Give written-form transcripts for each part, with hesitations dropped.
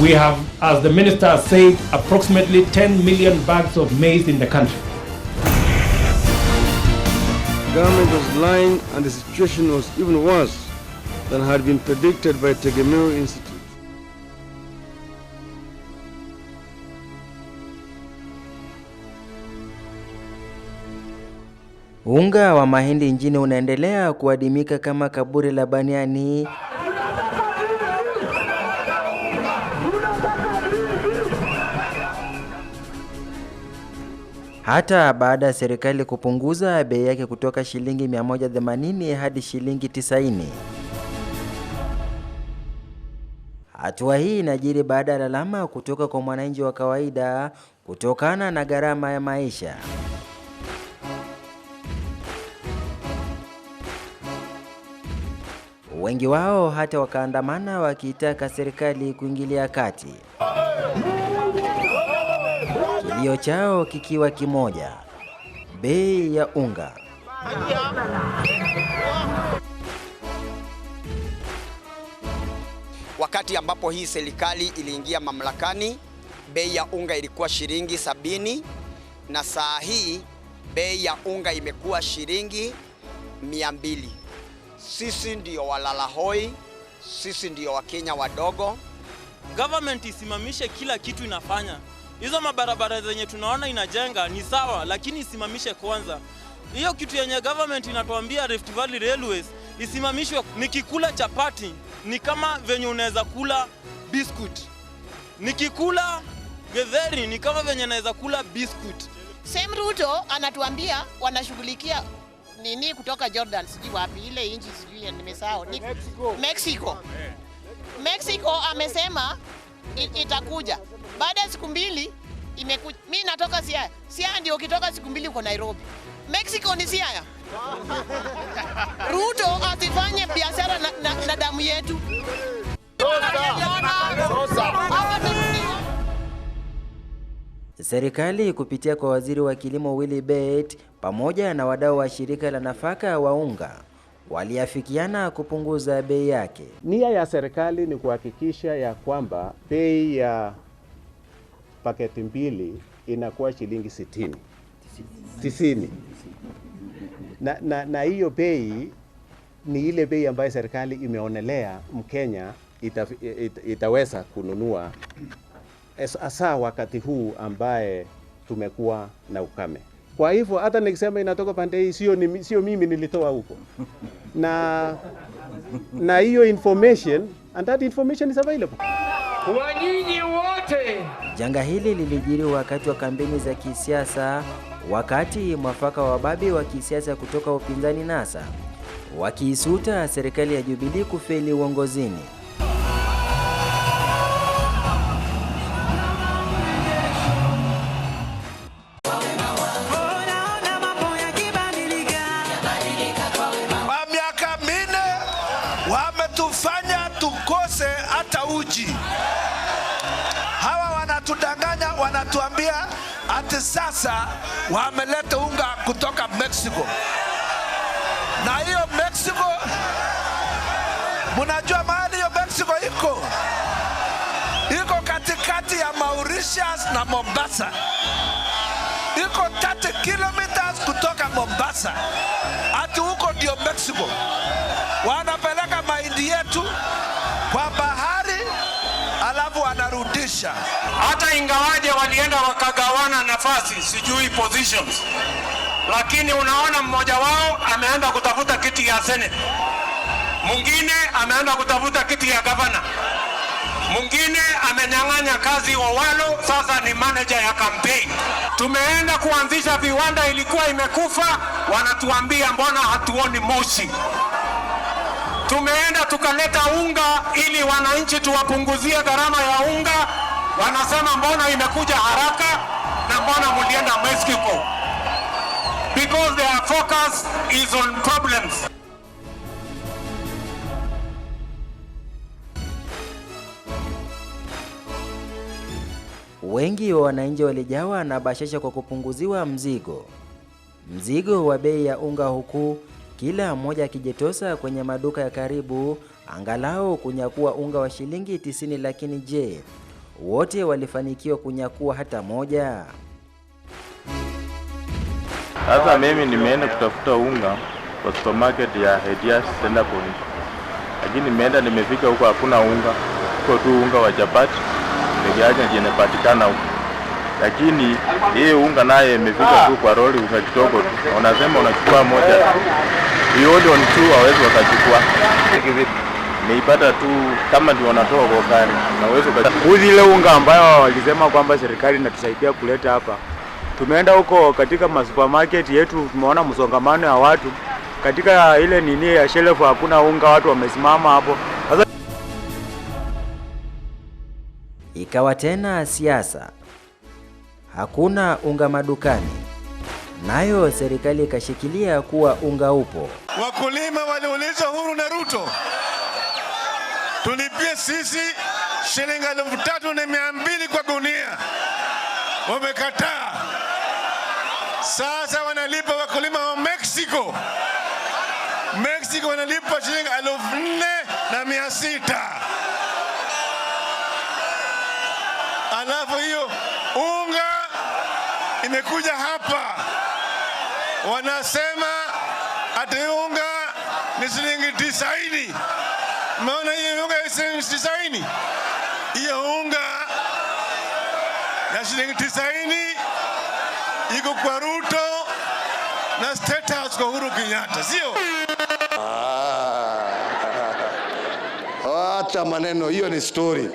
We have, as the minister said, approximately 10 million bags of maize in the country. The government was lying and the situation was even worse than had been predicted by Tegemeo Institute. Unga wa mahindi nchini unaendelea kuadimika kama kaburi la baniani. Hata baada ya serikali kupunguza bei yake kutoka shilingi 180 hadi shilingi 90. Hatua hii inajiri baada ya lalama kutoka kwa mwananchi wa kawaida kutokana na gharama ya maisha. Wengi wao hata wakaandamana wakiitaka serikali kuingilia kati. Kilio chao kikiwa kimoja: bei ya unga. Wakati ambapo hii serikali iliingia mamlakani, bei ya unga ilikuwa shilingi 70 na saa hii bei ya unga imekuwa shilingi 200. Sisi ndio walalahoi, sisi ndio Wakenya wadogo. Government isimamishe kila kitu inafanya. Hizo mabarabara zenye tunaona inajenga ni sawa, lakini isimamishe kwanza. Hiyo kitu yenye government inatuambia Rift Valley Railways isimamishwe. Nikikula chapati ni kama venye unaweza kula biscuit. Nikikula getheri ni kama venye naweza kula biscuit. Same Ruto anatuambia wanashughulikia nini kutoka Jordan, sijui wapi ile inchi, sijui nimesahau. Mexico amesema itakuja. Baada ya siku mbili imekuja. Mimi natoka Siaya. Siaya ndio ukitoka siku mbili uko Nairobi. Mexico ni Siaya. Ruto asifanye biashara na damu yetu. Serikali kupitia kwa waziri wa kilimo Willy Bet pamoja na wadau wa shirika la nafaka wa unga waliafikiana kupunguza bei yake. Nia ya serikali ni kuhakikisha ya kwamba bei ya paketi mbili inakuwa shilingi 60. Na hiyo bei ni ile bei ambayo serikali imeonelea Mkenya itaweza kununua hasa wakati huu ambaye tumekuwa na ukame. Kwa hivyo hata nikisema inatoka pande hii sio mimi nilitoa huko. Na hiyo information, and that information is available. Kwa nyinyi wote. Janga hili lilijiri wakati wa kampeni za kisiasa, wakati mwafaka wa wababe wa kisiasa kutoka upinzani NASA wakiisuta serikali ya Jubilee kufeli uongozini. Wametufanya tukose hata uji. Hawa wanatudanganya, wanatuambia ati sasa wameleta unga kutoka Mexico. Na hiyo Mexico, munajua mahali hiyo Mexico iko? Iko katikati ya Mauritius na Mombasa. Iko 30 kilometers kutoka Mombasa. Ati huko ndio Mexico. Wanapeleka mahindi yetu kwa bahari alafu wanarudisha. Hata ingawaje walienda wakagawana nafasi, sijui positions, lakini unaona mmoja wao ameenda kutafuta kiti ya Senate, mwingine ameenda kutafuta kiti ya governor, mwingine amenyang'anya kazi Owalo, sasa ni manager ya campaign. Tumeenda kuanzisha viwanda, ilikuwa imekufa, wanatuambia mbona hatuoni moshi. Tumeenda tukaleta unga ili wananchi tuwapunguzie gharama ya unga, wanasema mbona imekuja haraka na mbona mulienda Mexico. Because their focus is on problems. Wengi wa wananchi walijawa na bashasha kwa kupunguziwa mzigo wa bei ya unga, huku kila mmoja akijitosa kwenye maduka ya karibu angalau kunyakua unga wa shilingi 90. Lakini je, wote walifanikiwa kunyakua hata moja. Sasa mimi nimeenda kutafuta unga kwa supermarket ya HADI Center Point. Lakini nimefika huko hakuna unga. Huko tu unga wa chapati. Nikiacha inapatikana huko. Lakini hii unga naye imefika tu kwa lori unga kidogo tu. Wanasema unachukua moja. Hiyo on two hawezi wakachukua. Niipata tu kama ndio wanatoa kwa gari. Na uwezo kuuzi ile unga ambayo walisema kwamba serikali inatusaidia kuleta hapa. Tumeenda huko katika supermarket yetu, tumeona msongamano ya watu. Katika ile nini ya shelf hakuna unga, watu wamesimama hapo. Sasa ikawa tena siasa. Hakuna unga madukani. Nayo serikali ikashikilia kuwa unga upo. Wakulima waliuliza Uhuru na Ruto, tulipie sisi shilingi 3,200 kwa gunia. Wamekataa. Sasa wanalipa wakulima wa Mexico. Mexico wanalipa shilingi 4,600. Alafu hiyo unga imekuja hapa. Wanasema ati unga ni shilingi 90. Maana hiyo unga ni shilingi 90. Hiyo unga ya shilingi 90 iko kwa Ruto na State House kwa Uhuru Kenyatta, sio? Acha maneno, hiyo ni story.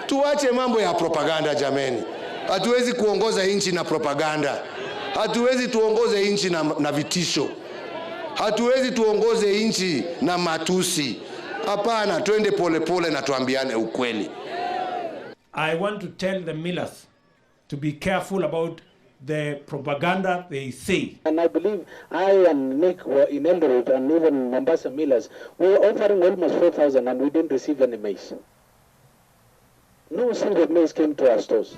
Tuache mambo ya propaganda jameni. Hatuwezi kuongoza nchi na propaganda. Hatuwezi tuongoze nchi na vitisho. Hatuwezi tuongoze nchi na matusi. Hapana, twende pole na tuambiane ukweli. I want to tell the millers to be careful about the propaganda they say. And I believe I and Nick were in Eldoret and even Mombasa millers. We were offering almost 4,000 and we didn't receive any maize. No single maize came to our stores.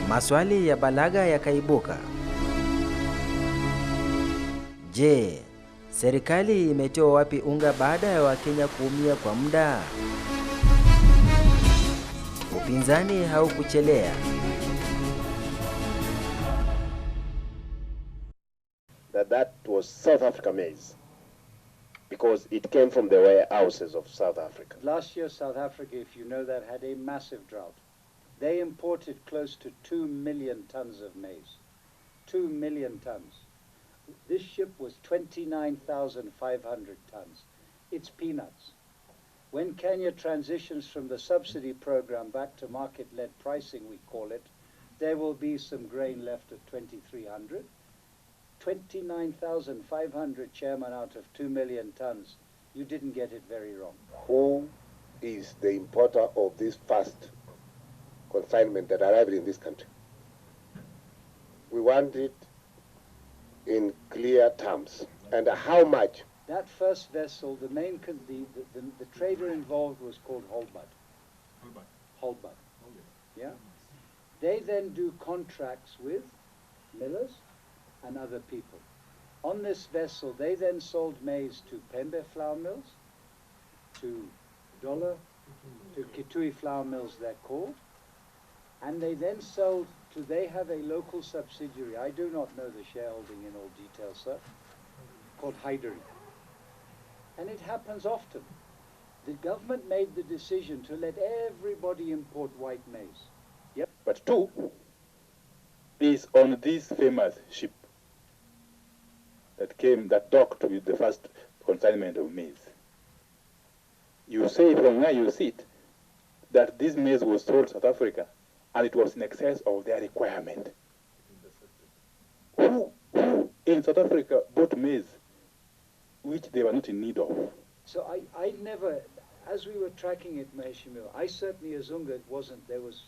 Maswali ya balagha yakaibuka. Je, serikali imetoa wapi unga baada ya Wakenya kuumia kwa muda? Upinzani haukuchelea. That was South Africa maize because it came from the warehouses of South Africa. Last year, South Africa, if you know that, had a massive drought. They imported close to 2 million tons of maize. 2 million tons. This ship was 29,500 tons. It's peanuts. When Kenya transitions from the subsidy program back to market-led pricing, we call it, there will be some grain left at 2,300. 29,500, Chairman, out of 2 million tons. You didn't get it very wrong. Who is the importer of this first consignment that arrived in this country? We want it in clear terms. And how much? That first vessel, the main, the trader involved was called Holbert. Yeah? They then do contracts with millers and other people. On this vessel, they then sold maize to Pembe flour mills, to Dola, to Kitui flour mills, they're called, and they then sold to, they have a local subsidiary, I do not know the shareholding in all detail, sir, called HADI. And it happens often. The government made the decision to let everybody import white maize. Yep. But two is on this famous ship that docked with the first consignment of maize. You say from where you sit that this maize was sold to South Africa and it was in excess of their requirement. Who in South Africa bought maize which they were not in need of? So I never, as we were tracking it, Maheshimiwa, I certainly, as Unga, it wasn't, there was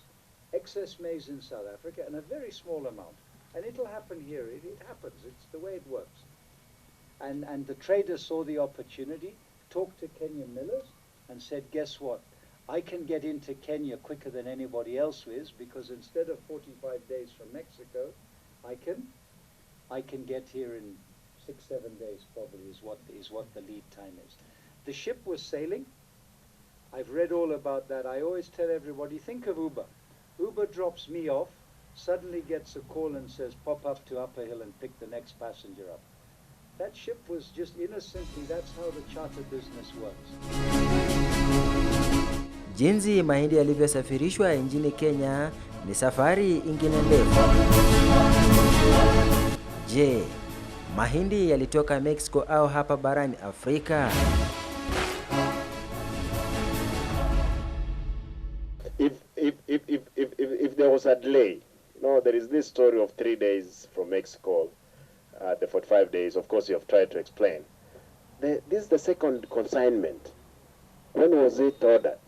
excess maize in South Africa and a very small amount. And it'll happen here, it happens, it's the way it works. And the traders saw the opportunity, talked to Kenyan millers and said, guess what? I can get into Kenya quicker than anybody else is because instead of 45 days from Mexico, I can get here in 6-7 days probably is what the lead time is. The ship was sailing I've read all about that. I always tell everybody, think of Uber. Uber drops me off, suddenly gets a call and says, pop up to Upper Hill and pick the next passenger up. That ship was just innocently, that's how the charter business works. Jinsi mahindi yalivyosafirishwa nchini Kenya ni safari ingine ndefu. Je, mahindi yalitoka Mexico au hapa barani Afrika? If there was a delay, there is this story of 3 days from Mexico, the 45 days, of course you have tried to explain. This is the second consignment. When was it ordered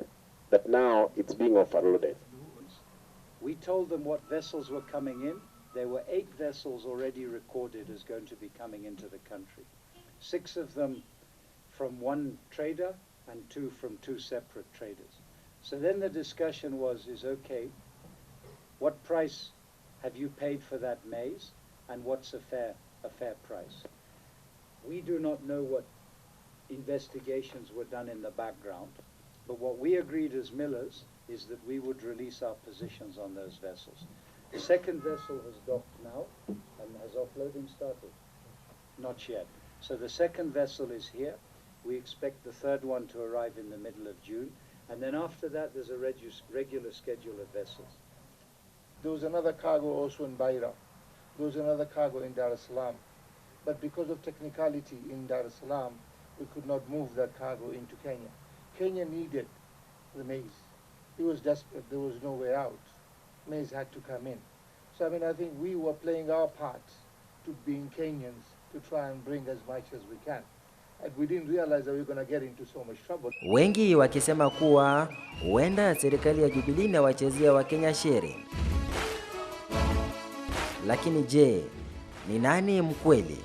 that now it's being overloaded? We told them what vessels were coming in. There were 8 vessels already recorded as going to be coming into the country. 6 of them from one trader and 2 from 2 separate traders. So then the discussion is okay, what price have you paid for that maize and what's a fair price? We do not know what investigations were done in the background, but what we agreed as millers is that we would release our positions on those vessels. The second vessel has docked now, and has offloading started? Not yet. So the second vessel is here. We expect the third one to arrive in the middle of June, and then after that there's a regular schedule of vessels. There was another cargo also in Beira. There was another cargo in Dar es Salaam. But because of technicality in Dar es Salaam, we could not move that cargo into Kenya. Kenya needed the maize. It was desperate. There was no way out. Maize had to come in. So I think we were playing our part to being Kenyans to try and bring as much as we can. And we didn't realize that we were going to get into so much trouble. Wengi wakisema kuwa huenda serikali ya Jubilee na wachezea wa Kenya shere. Lakini je, ni nani mkweli?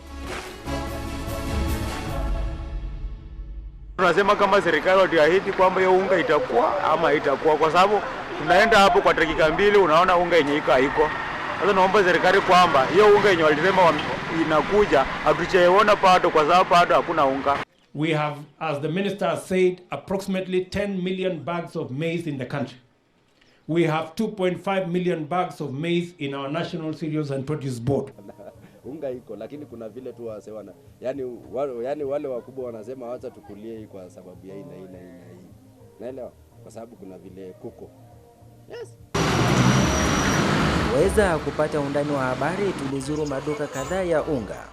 Tunasema kama serikali watuahidi kwamba hiyo unga itakuwa ama itakuwa, kwa sababu tunaenda hapo kwa dakika 2 unaona unga yenye iko haiko. Sasa naomba serikali kwamba hiyo unga yenye walisema inakuja hatuchaiona bado, kwa sababu bado hakuna unga. We have, as the minister said, approximately 10 million bags of maize in the country. We have 2.5 million bags of maize in our National Cereals and Produce Board. Unga iko, lakini kuna vile tu wasewana, yani wale wakubwa wanasema wacha tukulie hii kwa sababu ya hii. Naelewa, kwa sababu kuna vile kuko. Yes. Weza kupata undani wa habari, tulizuru maduka kadhaa ya unga.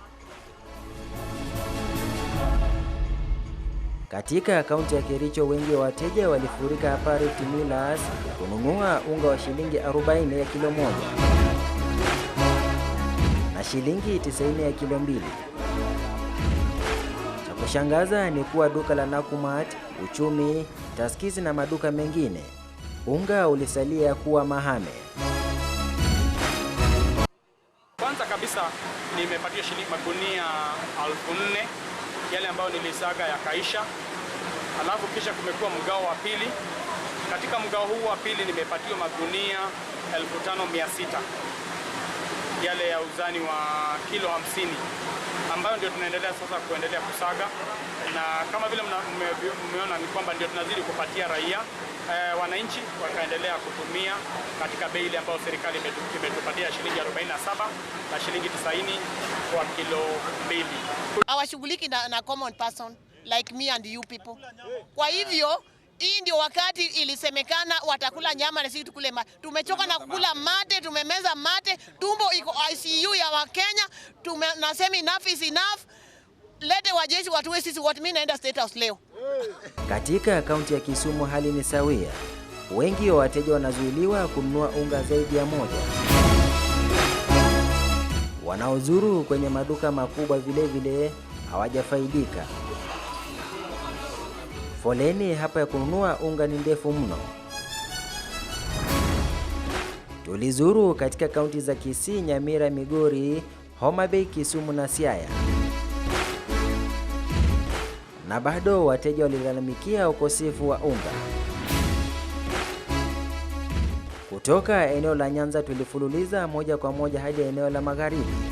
Katika kaunti ya Kericho, wengi wa wateja walifurika hapa Rift Millers kununua unga wa shilingi 40 ya kilo moja na shilingi 90 ya kilo 2. Cha kushangaza ni kuwa duka la Nakumatt, Uchumi, Taskizi na maduka mengine, unga ulisalia kuwa mahame. Kwanza kabisa nimepatia shilingi magunia 4,000 yale ambayo nilisaga ya kaisha. Alafu kisha kumekuwa mgao wa pili. Katika mgao huu wa pili nimepatiwa magunia 5,600 yale ya uzani wa kilo 50, ambayo ndio tunaendelea sasa kusaga, na kama vile mmeona ni kwamba ndio tunazidi kupatia raia wananchi wakaendelea kutumia katika bei ile ambayo serikali imetupatia shilingi 47 na shilingi 90 kwa kilo 2. Hawashughuliki na common person like me and you people. Kwa hivyo hii ndio wakati ilisemekana watakula nyama na sisi tukule mate. Tumechoka na kukula mate, tumemeza mate, tumbo iko ICU ya Wakenya. Nasema enough is enough. Lete wajeshi watuwe sisi what mimi naenda State House leo. Katika kaunti ya Kisumu hali ni sawia. Wengi wa wateja wanazuiliwa kununua unga zaidi ya moja. Wanaozuru kwenye maduka makubwa vile hawajafaidika. Foleni hapa ya kununua unga ni ndefu mno. Tulizuru katika kaunti za Kisii, Nyamira, Migori, Homa Bay, Kisumu na Siaya. Na bado wateja walilalamikia ukosefu wa unga. Kutoka eneo la Nyanza tulifululiza moja kwa moja hadi eneo la Magharibi,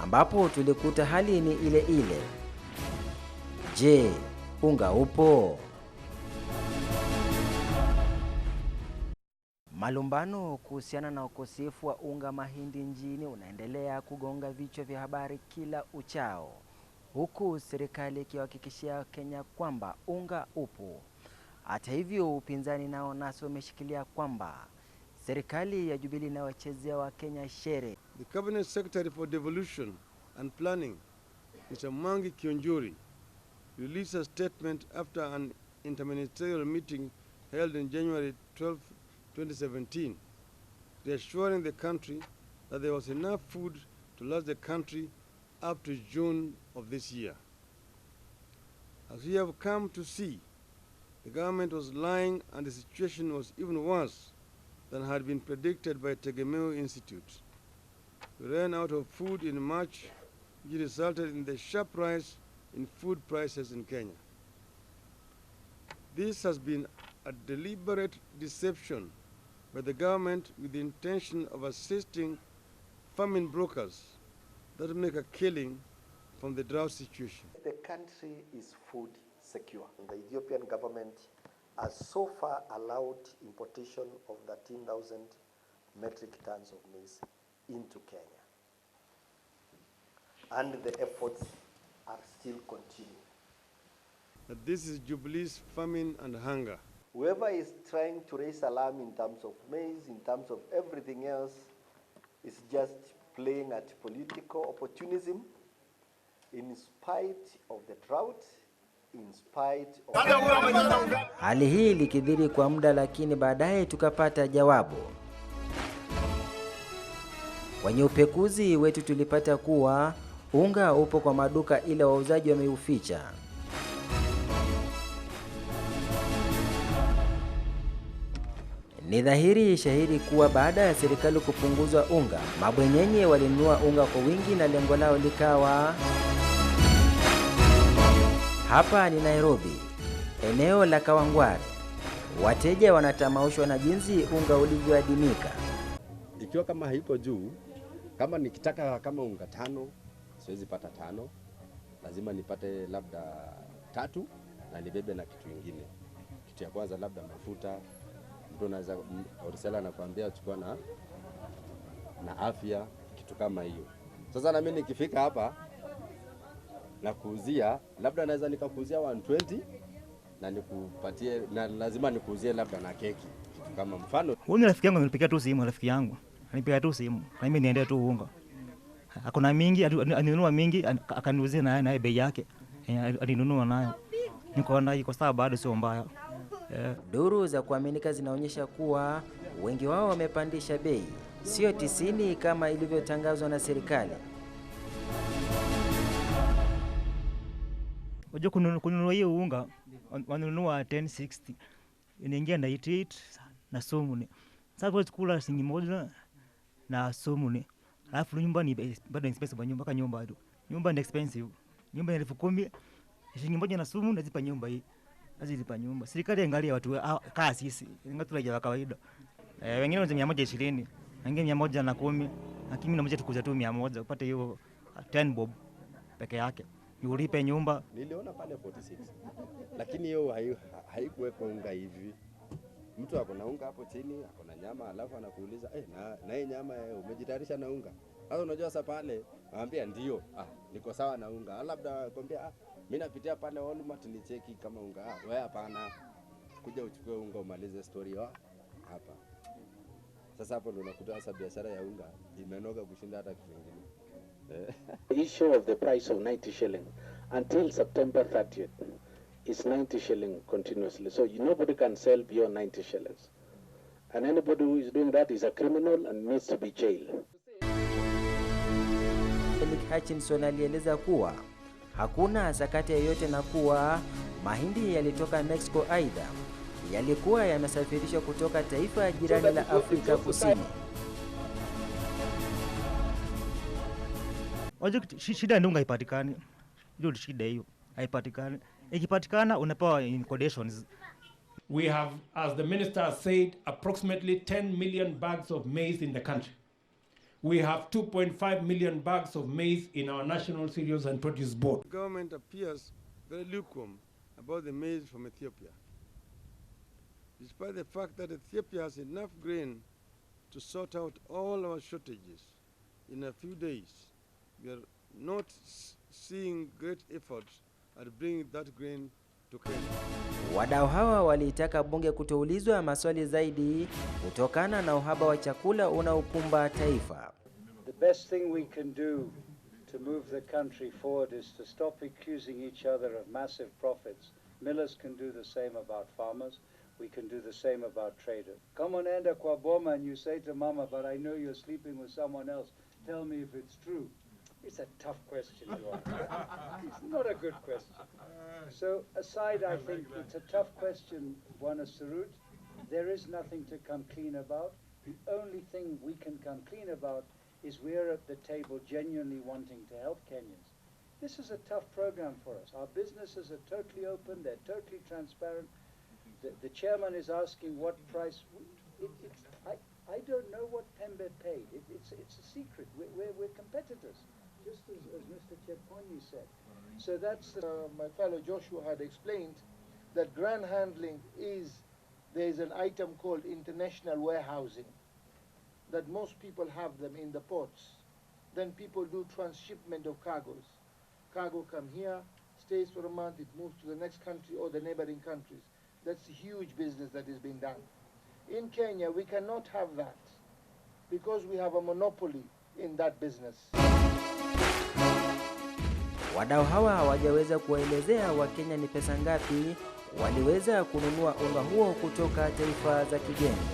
ambapo tulikuta hali ni ile ile. Je, unga upo? Malumbano kuhusiana na ukosefu wa unga mahindi nchini unaendelea kugonga vichwa vya habari kila uchao, huku serikali ikihakikishia Kenya kwamba unga upo. Hata hivyo, upinzani nao naso umeshikilia kwamba serikali ya Jubilee inawachezea wa Kenya shere. The Cabinet Secretary for Devolution and Planning, Mr. Mangi Kionjuri, released a statement after an interministerial meeting held in January 12, 2017, reassuring the country that there was enough food to last the country up to June of this year. As we have come to see, the government was lying and the situation was even worse than had been predicted by Tegemeo Institute. We ran out of food in March, which resulted in the sharp rise in food prices in Kenya. This has been a deliberate deception by the government with the intention of assisting famine brokers that make a killing from the drought situation. The country is food secure. The Ethiopian government has so far allowed importation of 13,000 metric tons of maize into Kenya. And the efforts are still continuing. That this is Jubilee's famine and hunger. Whoever is trying to raise alarm in terms of maize, in terms of everything else, is just playing at political opportunism in spite of the drought, in spite of... Hali hii likidhiri kwa muda, lakini baadaye tukapata jawabu. Kwenye upekuzi wetu tulipata kuwa unga upo kwa maduka ila wauzaji wameuficha. Ni dhahiri shahiri kuwa baada ya serikali kupunguza unga, mabwenyenye walinunua unga kwa wingi na lengo lao likawa hapa ni Nairobi, eneo la Kawangware. Wateja wanatamaushwa na jinsi unga ulivyoadimika. Ikiwa kama haiko juu, kama nikitaka kama unga 5, siwezi pata 5. Lazima nipate labda 3 na nibebe na kitu kingine. Kitu ya kwanza labda mafuta. Mtu anaweza orisela anakuambia chukua na afya, kitu kama hiyo. Sasa na mimi nikifika hapa na kuuzia, labda naweza nikakuuzia 120 na nikupatie, na lazima nikuuzie labda na keki, kitu kama mfano. Huyu rafiki yangu ananipigia tu simu, rafiki yangu ananipigia tu simu na mimi niende tu unga. Hakuna mingi, aninunua mingi akaniuzia na bei yake, alinunua nayo. Niko na iko sawa, bado sio mbaya. Duru za kuaminika zinaonyesha kuwa wengi wao wamepandisha bei, sio 90 kama ilivyotangazwa na serikali. Unajua kununua hiyo unga wanunua 1060, inaingia na 88 na somuni. Sasa kwa kula shilingi moja na somuni. Alafu nyumba ni bado expensive, nyumba kama nyumba tu. Nyumba ni expensive. Nyumba ni 10,000, shilingi moja na somuni nazipa nyumba hii. Azilipa nyumba. Serikali angalia watu kaa sisi, ngatu raia wa kawaida. Wengine wanza 120, wengine 110, lakini mimi tukuza tu 100 upate hiyo 10 bob peke yake. Ulipe nyumba. Niliona pale 46. Lakini hiyo haikuwekwa unga hivi. Mtu ako na unga hapo chini, ako na nyama, alafu anakuuliza, na hii nyama umejitayarisha na unga? Sasa unajua sasa pale, anambia ndio, niko sawa na unga. Labda kwambia mimi napitia pale Walmart ni cheki kama unga. Wewe hapana. Kuja uchukue unga umalize story hapa. Sasa hapo ndo unakuta sasa biashara ya unga imenoga kushinda hata kitu kingine. The issue of the price of 90 shilling until September 30th is 90 shilling continuously. So nobody can sell beyond 90 shillings. And anybody who is doing that is a criminal and needs to be jailed. Hutchinson alieleza kuwa hakuna sakata yoyote na kuwa mahindi yalitoka Mexico, aidha yalikuwa yamesafirishwa kutoka taifa jirani la Afrika Kusini. Wajua shida ndio unga haipatikani. Ndio shida hiyo. Haipatikani. Ikipatikana unapewa in conditions. We have, as the minister said, approximately 10 million bags of maize in the country. We have 2.5 million bags of maize in our National Cereals and Produce Board. The government appears very lukewarm about the maize from Ethiopia. Despite the fact that Ethiopia has enough grain to sort out all our shortages in a few days, we are not seeing great efforts at bringing that grain to Kenya. Wadau hawa waliitaka bunge kutoulizwa maswali zaidi kutokana na uhaba wa chakula unaokumba taifa. The best thing we can do to move the country forward is to stop accusing each other of massive profits. Millers can do the same about farmers. We can do the same about traders. Come on, enda kwa boma, and you say to mama, but I know you're sleeping with someone else. Tell me if it's true. It's a tough question to ask. It's not a good question. So aside, I think it's a tough question, Bwana Sarut. There is nothing to come clean about. The only thing we can come clean about is we're at the table genuinely wanting to help Kenyans. This is a tough program for us. Our businesses are totally open. They're totally transparent. The chairman is asking what price. I don't know what Pembe paid. It's a secret. We're competitors, just as Mr. Cheponyi said. So that's my fellow Joshua had explained that grand handling there's an item called international warehousing, that most people have them in the ports. Then people do transshipment of cargoes. Cargo come here, stays for a month, it moves to the next country or the neighboring countries. That's a huge business that is being done. In Kenya, we cannot have that because we have a monopoly in that business. Wadau hawa hawajaweza kuwaelezea Wakenya ni pesa ngapi waliweza kununua unga huo kutoka taifa za kigeni.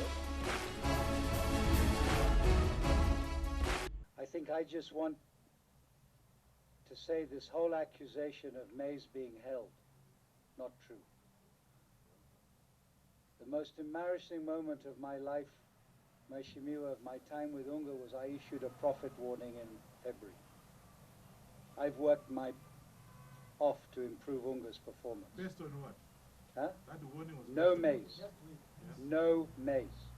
I think I just want to say this whole accusation of maize being held, not true. The most embarrassing moment of my life, Mheshimiwa, of my time with Unga was I issued a profit warning in February. I've worked my off to improve Unga's performance. Based on what? Huh? That warning was No maize. Yes. No maize.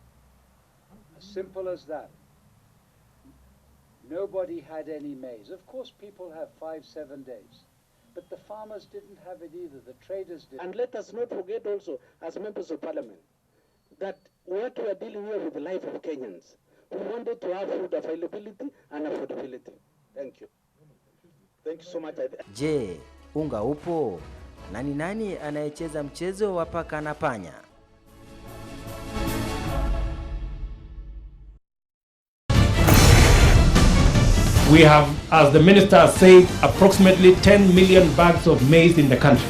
As simple as that. Nobody had any maize. Of course, people have 5-7 days. But the farmers didn't have it either. The traders did. And let us not forget also, as members of parliament, that what we are dealing here with the life of Kenyans. We wanted to have food availability and affordability. Thank you. Thank you so much. Je, unga upo? Na ni nani anayecheza mchezo wa paka na panya? We have, as the minister said, approximately 10 million bags of maize in the country.